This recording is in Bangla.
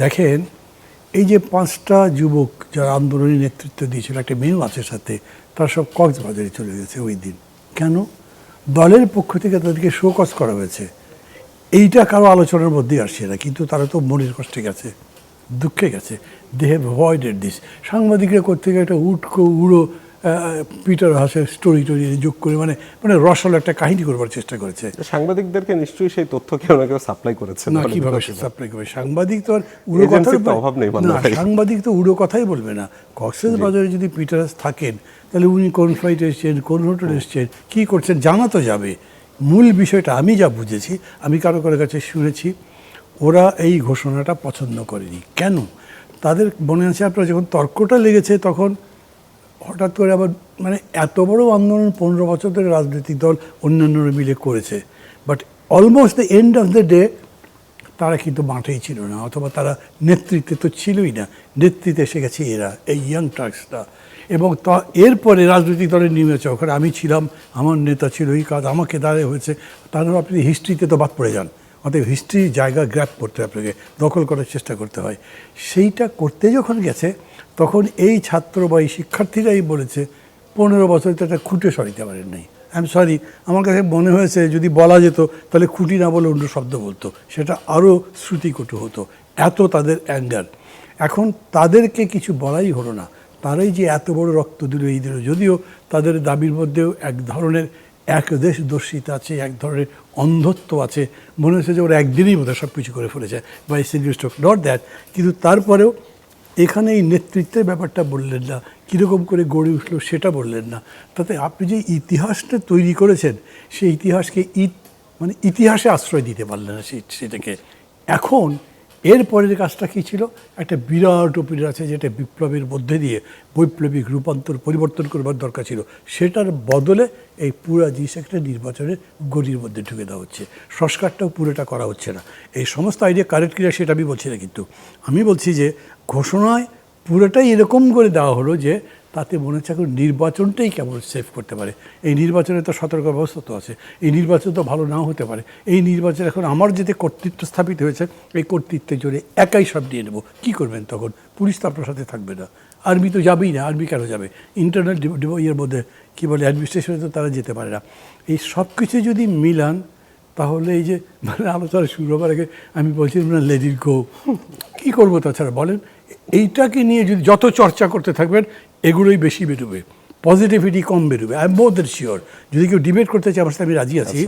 দেখেন, এই যে 5টা যুবক যারা আন্দোলনে নেতৃত্ব দিয়েছিল, একটা মেয়েও আছে সাথে, তারা সব কক্সবাজারে চলে গেছে ওই দিন। কেন? দলের পক্ষ থেকে তাদেরকে শোকজ করা হয়েছে। এইটা কারো আলোচনার মধ্যেই আসছে না, কিন্তু তারা তো মনের কষ্টে গেছে, দুঃখে গেছে। They have avoided this. সাংবাদিকরা করতে গিয়ে একটা উড়ো পিটার হাসের স্টোরি যোগ করে মানে মানে রসালো একটা কাহিনী করবার চেষ্টা করেছে। সাংবাদিকদেরকে নিশ্চয়ই সেই তথ্য কেউ না কেউ সাপ্লাই করেছে। না, কিভাবে সাপ্লাই করবে? সাংবাদিক তো আর উড়ো কথা অভাব নেই। না, সাংবাদিক তো উড়ো কথাই বলবে না। কক্সবাজারে যদি পিটার থাকেন, তাহলে উনি কোন ফ্লাইটে এসছেন, কোন হোটেলে এসছেন, কী করছেন জানা তো যাবে। মূল বিষয়টা আমি যা বুঝেছি, আমি কারো কাছে শুনেছি, ওরা এই ঘোষণাটা পছন্দ করেনি। কেন? তাদের মনে আছে, আপনার যখন তর্কটা লেগেছে তখন হঠাৎ করে আবার মানে এত বড় আন্দোলন 15 বছর ধরে রাজনৈতিক দল অন্যান্যরা মিলে করেছে, but almost the end of the day তারা কিন্তু মাঠেই ছিল না, অথবা তারা নেতৃত্বে তো ছিলই না। নেতৃত্বে এসে গেছে এরা, এই ইয়াং টার্কসরা। এবং তা এরপরে রাজনৈতিক দলের নির্বাচন, ওখানে আমি ছিলাম, আমার নেতা ছিল, এই কাজ আমাকে দাঁড়ায় হয়েছে। তারপর আপনি হিস্ট্রিতে তো বাদ পড়ে যান। অতএব হিস্ট্রির জায়গা গ্র্যাব করতে হয়, আপনাকে দখল করার চেষ্টা করতে হয়। সেইটা করতে যখন গেছে, তখন এই ছাত্র বা এই শিক্ষার্থীরাই বলেছে 15 বছর তো একটা খুঁটে সরাইতে পারেন নাই। আই এম সরি, আমার কাছে মনে হয়েছে যদি বলা যেত তাহলে খুঁটি না বলে অন্য শব্দ বলতো, সেটা আরও শ্রুতিকটু হতো। এত তাদের অ্যাঙ্গার। এখন তাদেরকে কিছু বলাই হলো না। তারাই যে এত বড় রক্ত দিল, এই দিল, যদিও তাদের দাবির মধ্যেও এক ধরনের একদেশদর্শিতা আছে, এক ধরনের অন্ধত্ব আছে। মনে হচ্ছে যে ওরা একদিনেই বোধহয় সব কিছু করে ফেলেছে, by single stroke, not that. কিন্তু তারপরেও এখানে এই নেতৃত্বের ব্যাপারটা বললেন না, কীরকম করে গড়ে উঠলো সেটা বললেন না। তাতে আপনি যে ইতিহাসটা তৈরি করেছেন, সেই ইতিহাসকে মানে ইতিহাসে আশ্রয় দিতে পারলেন না সেটাকে। এখন এরপরের কাজটা কী ছিল? একটা বিরাট ওপিনিয়ন আছে, যেটা বিপ্লবের মধ্যে দিয়ে বৈপ্লবিক রূপান্তর পরিবর্তন করবার দরকার ছিল, সেটার বদলে এই পুরা জিনিস একটা নির্বাচনের গড়ির মধ্যে ঢুকে দেওয়া হচ্ছে। সংস্কারটাও পুরোটা করা হচ্ছে না। এই সমস্ত আইডিয়া কারেক্ট কিনা সেটা আমি বলছি না, কিন্তু আমি বলছি যে ঘোষণায় পুরোটাই এরকম করে দেওয়া হলো যে তাতে মনে হচ্ছে এখন নির্বাচনটাই কেমন সেভ করতে পারে। এই নির্বাচনে তো সতর্ক ব্যবস্থা তো আছে, এই নির্বাচন তো ভালো নাও হতে পারে। এই নির্বাচন এখন আমার যেতে কর্তৃত্ব স্থাপিত হয়েছে, এই কর্তৃত্বের জোরে একাই সব নিয়ে নেবো। কী করবেন তখন? পুলিশ তো আপনার সাথে থাকবে না, আর্মি তো যাবেই না। আর্মি কেন যাবে? ইন্টারনাল ইয়ের মধ্যে কী বলে, অ্যাডমিনিস্ট্রেশনে তো তারা যেতে পারে না। এই সব কিছু যদি মিলান, তাহলে এই যে মানে আলোচনা শুরু হবার আগে আমি বলছিলাম না, লেট ইট গো। কী করবো তাছাড়া বলেন? এইটাকে নিয়ে যদি যত চর্চা করতে থাকবেন, এগুলোই বেশি বেরোবে, পজিটিভিটি কম বেরোবে। I am more than sure. যদি কেউ ডিবেট করতে চায় আমার সাথে, আমি রাজি আছি।